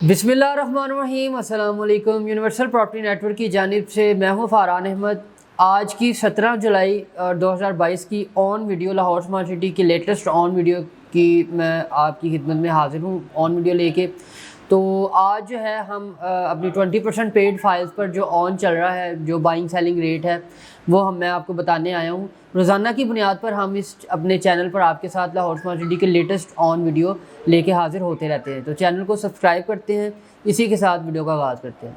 बिस्मिल्लाहिर्रहमानिर्रहीम अस्सलाम वालेकुम। यूनिवर्सल प्रॉपर्टी नेटवर्क की जानिब से मैं हूँ फ़रहान अहमद। आज की 17 जुलाई 2022 की on video Lahore smart city की लेटेस्ट ऑन वीडियो की मैं आपकी खिदमत में हाजिर हूँ ऑन वीडियो लेके। तो आज जो है हम अपनी 20% पेड फाइल्स पर जो ऑन चल रहा है, जो बाइंग सेलिंग रेट है, वो मैं आपको बताने आया हूँ। रोज़ाना की बुनियाद पर हम इस अपने चैनल पर आपके साथ लाहौर स्मार्ट सिटी के लेटेस्ट ऑन वीडियो लेके हाजिर होते रहते हैं। तो चैनल को सब्सक्राइब करते हैं, इसी के साथ वीडियो का आगाज़ करते हैं।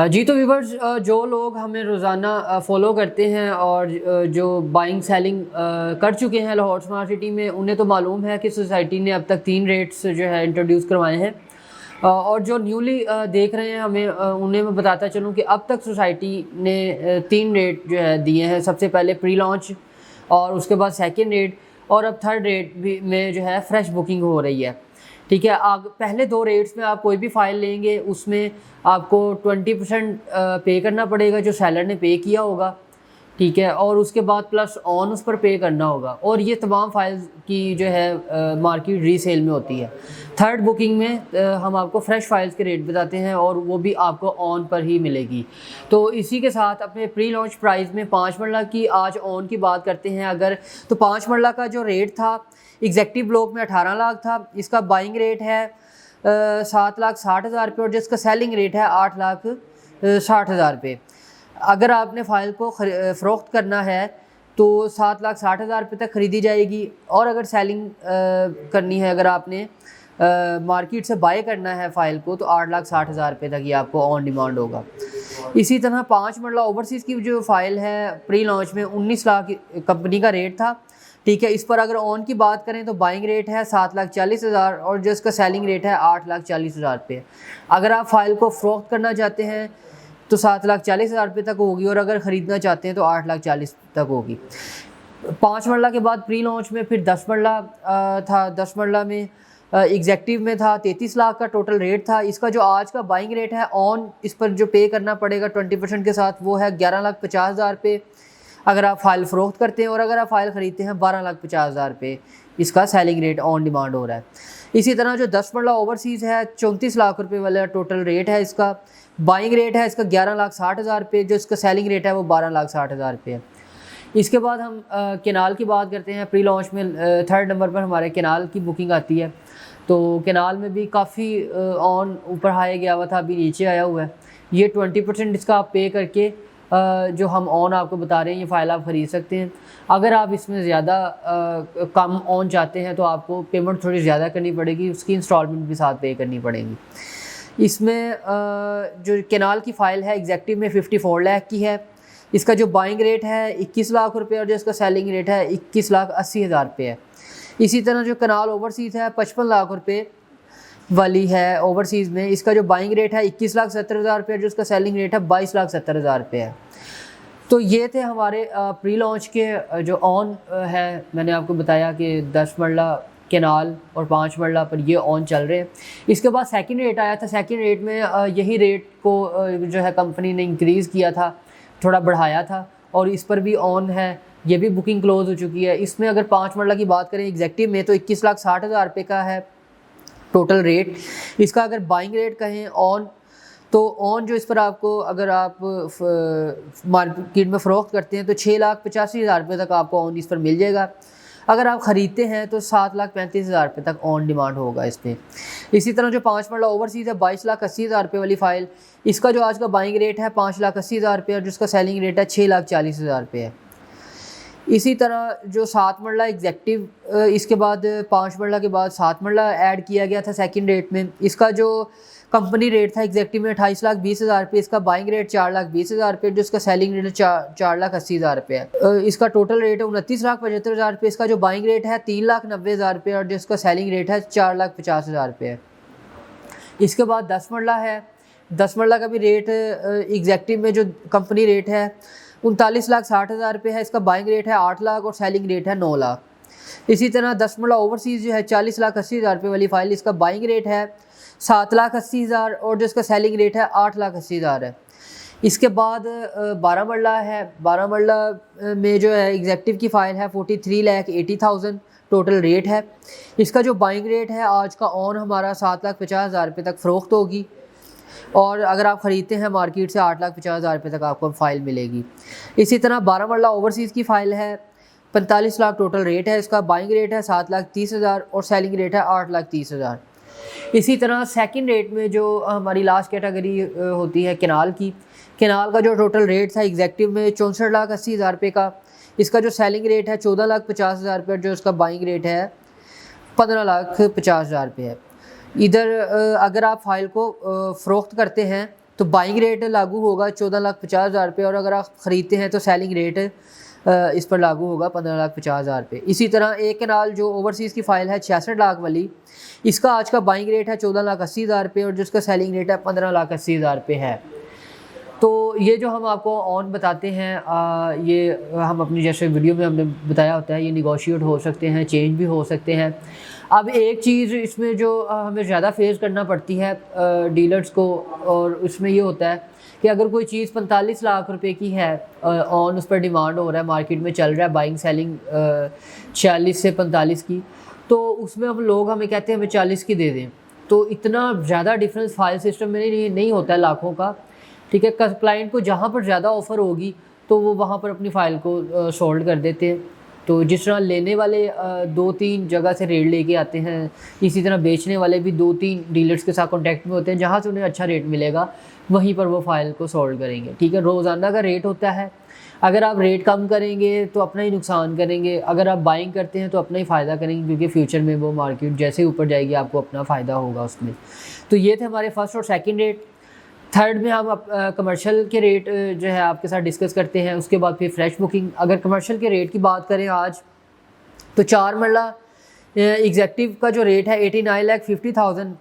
जी तो व्यूवर्स, जो लोग हमें रोज़ाना फॉलो करते हैं और जो बाइंग सेलिंग कर चुके हैं लाहौर स्मार्ट सिटी में, उन्हें तो मालूम है कि सोसाइटी ने अब तक 3 रेट्स जो है इंट्रोड्यूस करवाए हैं। और जो न्यूली देख रहे हैं हमें, उन्हें मैं बताता चलूँ कि अब तक सोसाइटी ने 3 रेट जो है दिए हैं। सबसे पहले प्री लॉन्च, और उसके बाद सेकेंड रेट, और अब थर्ड रेट भी में जो है फ्रेश बुकिंग हो रही है। ठीक है, पहले 2 रेट्स में आप कोई भी फ़ाइल लेंगे उसमें आपको 20% पे करना पड़ेगा जो सेलर ने पे किया होगा। ठीक है, और उसके बाद प्लस ऑन उस पर पे करना होगा, और ये तमाम फाइल्स की जो है मार्केट रीसेल में होती है। थर्ड बुकिंग में हम आपको फ्रेश फाइल्स के रेट बताते हैं, और वो भी आपको ऑन पर ही मिलेगी। तो इसी के साथ अपने प्री लॉन्च प्राइस में 5 मरला की आज ऑन की बात करते हैं अगर, तो 5 मरला का जो रेट था एग्जेक्टिव ब्लॉक में 18 लाख था। इसका बाइंग रेट है 7,60,000 रुपये, और जिसका सेलिंग रेट है 8,60,000 रुपये। अगर आपने फ़ाइल को फ़रोख्त करना है तो 7,60,000 रुपये तक ख़रीदी जाएगी, और अगर सेलिंग करनी है, अगर आपने मार्केट से बाय करना है फ़ाइल को, तो 8,60,000 रुपये तक ही आपको ऑन डिमांड होगा। इसी तरह 5 मरला ओवरसीज़ की जो फ़ाइल है प्री लॉन्च में 19 लाख कंपनी का रेट था। ठीक है, इस पर अगर ऑन की बात करें तो बाइंग रेट है 7,40,000, और जो इसका सेलिंग रेट है 8,40,000 रुपये। अगर आप फ़ाइल को फ़रोख्त करना चाहते हैं तो 7,40,000 रुपये तक होगी, और अगर ख़रीदना चाहते हैं तो 8,40,000 तक होगी। 5 मरला के बाद प्री लॉन्च में फिर 10 मरला था। 10 मरला में एग्जेक्टिव में था 33 लाख का टोटल रेट था। इसका जो आज का बाइंग रेट है ऑन, इस पर जो पे करना पड़ेगा 20% के साथ, वो है 11,50,000 रुपये अगर आप फ़ाइल फ़रोख्त करते हैं, और अगर आप फ़ाइल ख़रीदते हैं 12,50,000 रुपये इसका सेलिंग रेट ऑन डिमांड हो रहा है। इसी तरह जो 10 मरला ओवरसीज़ है 34 लाख रुपये वाला टोटल रेट है। इसका बाइंग रेट है इसका 11,60,000 रुपये, जो इसका सेलिंग रेट है वो 12,60,000 रुपये है। इसके बाद हम केनाल की बात करते हैं। प्री लॉन्च में थर्ड नंबर पर हमारे केनाल की बुकिंग आती है। तो केनाल में भी काफ़ी ऑन ऊपर हाई गया हुआ था, अभी नीचे आया हुआ है। ये 20% इसका आप पे करके जो हम ऑन आपको बता रहे हैं, ये फ़ाइल आप ख़रीद सकते हैं। अगर आप इसमें ज़्यादा कम ऑन चाहते हैं तो आपको पेमेंट थोड़ी ज़्यादा करनी पड़ेगी, उसकी इंस्टॉलमेंट भी साथ पे करनी पड़ेगी। इसमें जो केनाल की फ़ाइल है एग्जेक्टिव में 54 लाख की है। इसका जो बाइंग रेट है 21 लाख रुपये, और जो इसका सेलिंग रेट है 21,80,000 रुपये है। इसी तरह जो केनाल ओवरसीज़ है 55 लाख रुपये वाली है ओवरसीज़ में। इसका जो बाइंग रेट है 21,70,000 रुपये, जो इसका सेलिंग रेट है 22,70,000 रुपये है। तो ये थे हमारे प्री लॉन्च के जो ऑन है। मैंने आपको बताया कि 10 मरला केनाल और 5 मरला पर ये ऑन चल रहे हैं। इसके बाद सेकंड रेट आया था। सेकंड रेट में यही रेट को जो है कंपनी ने इंक्रीज़ किया था, थोड़ा बढ़ाया था, और इस पर भी ऑन है। ये भी बुकिंग क्लोज़ हो चुकी है। इसमें अगर 5 मरला की बात करें एग्जेक्टिव में, तो 21,60,000 रुपये का है टोटल रेट। इसका अगर बाइंग रेट कहें ऑन, तो ऑन जो इस पर आपको, अगर आप मार्केट में फ़रोख्त करते हैं तो 6,85,000 रुपये तक आपको ऑन इस पर मिल जाएगा। अगर आप ख़रीदते हैं तो 7,35,000 रुपये तक ऑन डिमांड होगा इस पर। इसी तरह जो 5 मरला ओवरसीज़ है 22,80,000 रुपये वाली फ़ाइल, इसका जो आज का बाइंग रेट है 5,80,000 रुपये, और जिसका सेलिंग रेट है 6,40,000 रुपये है। इसी तरह जो 7 मरला एग्जेक्टिव, इसके बाद 5 मरला के बाद 7 मरला ऐड किया गया था सेकंड रेट में। इसका जो कंपनी रेट था एग्जेक्टिव में 28,20,000 रुपये, इसका बाइंग रेट 4,20,000 रुपये, जो इसका सेलिंग रेट 4,80,000 रुपये है। इसका टोटल रेट है 29,75,000 रुपये। इसका जो बाइंग रेट है 3,90,000 रुपये, और जो इसका सेलिंग रेट है 4,50,000 रुपये है। इसके बाद 10 मरला है। 10 मरला का भी रेट एग्जेक्टिव में जो कंपनी रेट है 39,60,000 रुपये है। इसका बाइंग रेट है 8 लाख, और सेलिंग रेट है 9 लाख। इसी तरह 10 मरला ओवरसीज़ जो है 40,80,000 रुपये वाली फ़ाइल, इसका बाइंग रेट है 7,80,000, और जो इसका सेलिंग रेट है 8,80,000 है। इसके बाद 12 मरला है। 12 मरला में जो है एग्जेक्टिव की फ़ाइल है 43,80,000 टोटल रेट है। इसका जो बाइंग रेट है आज का ऑन हमारा 7,50,000 रुपये तक फ़रोख्त होगी, और अगर आप ख़रीदते हैं मार्केट से 8,50,000 रुपये तक आपको फ़ाइल मिलेगी। इसी तरह 12 मरला ओवरसीज़ की फ़ाइल है, 45 लाख टोटल रेट है इसका, बाइंग रेट है 7,30,000 और सेलिंग रेट है 8,30,000। इसी तरह सेकंड रेट में जो हमारी लास्ट कैटेगरी होती है केनाल की, केनाल का जो टोटल रेट था एग्जेक्टिव में 64,80,000 रुपये का, इसका जो सेलिंग रेट है 14,50,000 रुपये, जो इसका बाइंग रेट है 15,50,000 रुपये है। इधर अगर आप फ़ाइल को फ़रोख्त करते हैं तो बाइंग रेट लागू होगा 14,50,000 रुपये, और अगर आप ख़रीदते हैं तो सेलिंग रेट इस पर लागू होगा 15,50,000 रुपये। इसी तरह एक केनाल जो ओवरसीज़ की फ़ाइल है 66 लाख वाली, इसका आज का बाइंग रेट है 14,80,000 रुपये और जिसका सेलिंग रेट है 15,80,000 रुपये है। तो ये जो हम आपको ऑन बताते हैं ये हम अपनी जैसे वीडियो में हमने बताया होता है, ये निगोशिएट हो सकते हैं, चेंज भी हो सकते हैं। अब एक चीज़ इसमें जो हमें ज़्यादा फेस करना पड़ती है डीलर्स को, और उसमें ये होता है कि अगर कोई चीज़ 45 लाख रुपए की है ऑन, उस पर डिमांड हो रहा है, मार्केट में चल रहा है बाइंग सेलिंग 46 से 45 की, तो उसमें हम लोग हमें कहते हैं हमें 40 की दे दें। तो इतना ज़्यादा डिफरेंस फाइल सिस्टम में नहीं होता है लाखों का, ठीक है। क्लाइंट को जहाँ पर ज़्यादा ऑफ़र होगी तो वो वहाँ पर अपनी फ़ाइल को सोल्ड कर देते हैं। तो जिस तरह लेने वाले 2-3 जगह से रेट लेके आते हैं, इसी तरह बेचने वाले भी 2-3 डीलर्स के साथ कॉन्टैक्ट में होते हैं, जहाँ से उन्हें अच्छा रेट मिलेगा वहीं पर वो फ़ाइल को सोल्ड करेंगे, ठीक है। रोज़ाना का रेट होता है, अगर आप रेट कम करेंगे तो अपना ही नुकसान करेंगे, अगर आप बाइंग करते हैं तो अपना ही फ़ायदा करेंगे, क्योंकि फ्यूचर में वो मार्केट जैसे ऊपर जाएगी आपको अपना फ़ायदा होगा उसमें। तो ये थे हमारे फर्स्ट और सेकंड रेट। थर्ड में हम कमर्शियल के रेट जो है आपके साथ डिस्कस करते हैं, उसके बाद फिर फ्रेश बुकिंग। अगर कमर्शियल के रेट की बात करें आज, तो 4 मरला एग्जेक्टिव का जो रेट है 89,50,000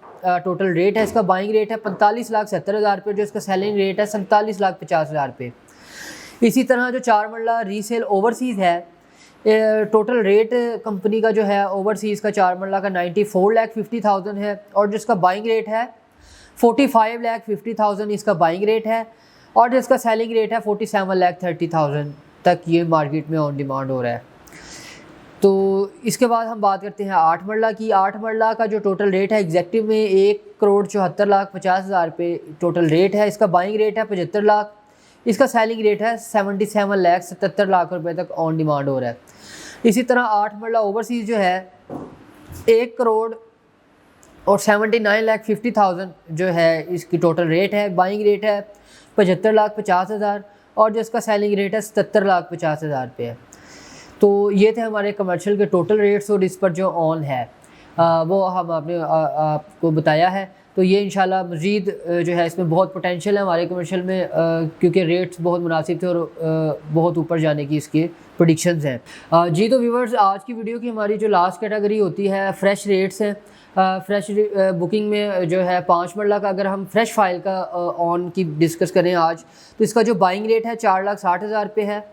टोटल रेट है इसका, बाइंग रेट है 45,70,000 रुपये, जो इसका सेलिंग रेट है 47,50,000 रुपये। इसी तरह जो 4 मरला रीसेल ओवरसीज़ है, टोटल रेट कंपनी का जो है ओवरसीज़ का 4 मरला का 94,50,000 है, और जिसका बाइंग रेट है 45,50,000 इसका बाइंग रेट है, और जिसका सेलिंग रेट है 47,30,000 तक ये मार्केट में ऑन डिमांड हो रहा है। तो इसके बाद हम बात करते हैं 8 मरला की। 8 मरला का जो टोटल रेट है एग्जेक्टिव में 1,74,50,000 रुपये टोटल रेट है, इसका बाइंग रेट है 75 लाख, इसका सेलिंग रेट है 77,77,00,000 रुपये तक ऑन डिमांड हो रहा है। इसी तरह 8 मरला ओवरसीज़ जो है 1,79,50,000 जो है इसकी टोटल रेट है, बाइंग रेट है 75,50,000 और जिसका सेलिंग रेट है 77,50,000 रुपये है। तो ये थे हमारे कमर्शियल के टोटल रेट्स, और इस पर जो ऑन है वो हम आपने आपको बताया है। तो ये इंशाल्लाह मज़ीद जो है इसमें बहुत पोटेंशियल है हमारे कमर्शियल में, क्योंकि रेट्स बहुत मुनासिब थे और बहुत ऊपर जाने की इसके प्रेडिक्शंस हैं। जी तो व्यूवर्स, आज की वीडियो की हमारी जो लास्ट कैटेगरी होती है फ्रेश रेट्स हैं। फ्रेश बुकिंग में जो है 5 मरला का अगर हम फ्रेश फाइल का ऑन की डिस्कस करें आज, तो इसका जो बाइंग रेट है 4,60,000 रुपये है,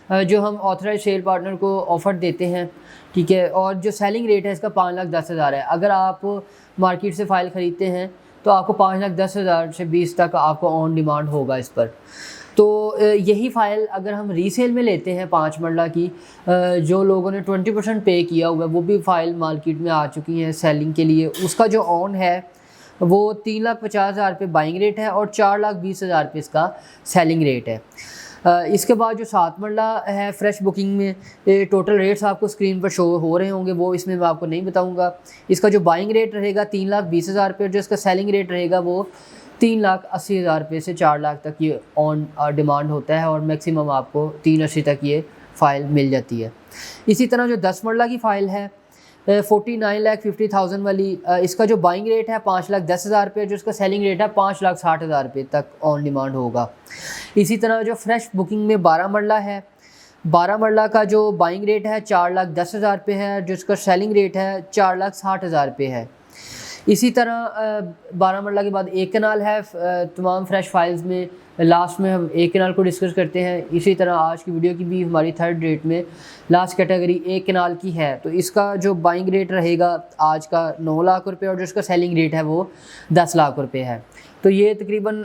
जो हम ऑथराइज सेल पार्टनर को ऑफ़र देते हैं, ठीक है। और जो सेलिंग रेट है इसका 5,10,000 है। अगर आप मार्केट से फ़ाइल ख़रीदते हैं तो आपको 5,10,000 से 20 तक आपको ऑन डिमांड होगा इस पर। तो यही फ़ाइल अगर हम रीसेल में लेते हैं 5 मरला की, जो लोगों ने 20% पे किया हुआ है वो भी फ़ाइल मार्केट में आ चुकी हैं सेलिंग के लिए, उसका जो ऑन है वो 3,50,000 रुपये बाइंग रेट है और 4,20,000 रुपये इसका सेलिंग रेट है। इसके बाद जो 7 मरला है फ्रेश बुकिंग में, टोटल रेट्स आपको स्क्रीन पर शो हो रहे होंगे, वो इसमें मैं आपको नहीं बताऊंगा। इसका जो बाइंग रेट रहेगा 3,20,000 रुपये, जो इसका सेलिंग रेट रहेगा वो 3,80,000 रुपये से 4 लाख तक ये ऑन डिमांड होता है, और मैक्सिमम आपको 3,80 तक ये फ़ाइल मिल जाती है। इसी तरह जो 10 मरला की फ़ाइल है 49,50,000 वाली, इसका जो बाइंग रेट है 5,10,000 रुपये, जो इसका सेलिंग रेट है 5,60,000 रुपये तक ऑन डिमांड होगा। इसी तरह जो फ्रेश बुकिंग में 12 मरला है, 12 मरला का जो बाइंग रेट है 4,10,000 रुपये है, जो इसका सेलिंग रेट है 4,60,000 रुपये है। इसी तरह 12 मरला के बाद एक कनाल है। तमाम फ्रेश फाइल्स में लास्ट में हम एक कनाल को डिस्कस करते हैं। इसी तरह आज की वीडियो की भी हमारी थर्ड रेट में लास्ट कैटेगरी एक कनाल की है, तो इसका जो बाइंग रेट रहेगा आज का 9 लाख रुपये, और जो इसका सेलिंग रेट है वो 10 लाख रुपये है। तो ये तकरीबन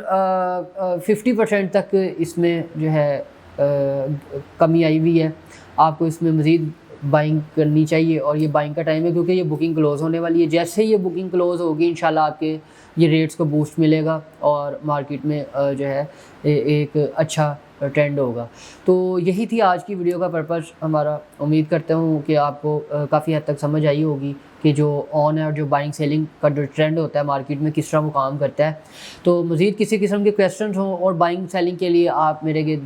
50% तक इसमें जो है कमी आई हुई है। आपको इसमें मज़ीद बाइंग करनी चाहिए और ये बाइंग का टाइम है, क्योंकि ये बुकिंग क्लोज़ होने वाली है। जैसे ही ये बुकिंग क्लोज़ होगी इंशाल्लाह आपके ये रेट्स को बूस्ट मिलेगा और मार्केट में जो है एक अच्छा ट्रेंड होगा। तो यही थी आज की वीडियो का पर्पस हमारा। उम्मीद करता हूँ कि आपको काफ़ी हद तक समझ आई होगी कि जो ऑन है और जो बाइंग सेलिंग का जो ट्रेंड होता है मार्केट में किस तरह वो काम करता है। तो मज़ीद किसी किस्म के क्वेश्चंस हों और बाइंग सेलिंग के लिए आप मेरे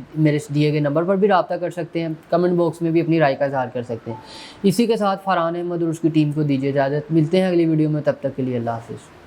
दिए गए नंबर पर भी रब्ता कर सकते हैं। कमेंट बॉक्स में भी अपनी राय का इज़हार कर सकते हैं। इसी के साथ फरहान अहमद और उसकी टीम को दीजिए इजाज़त। मिलते हैं अगली वीडियो में, तब तक के लिए अल्लाह हाफ़िज़।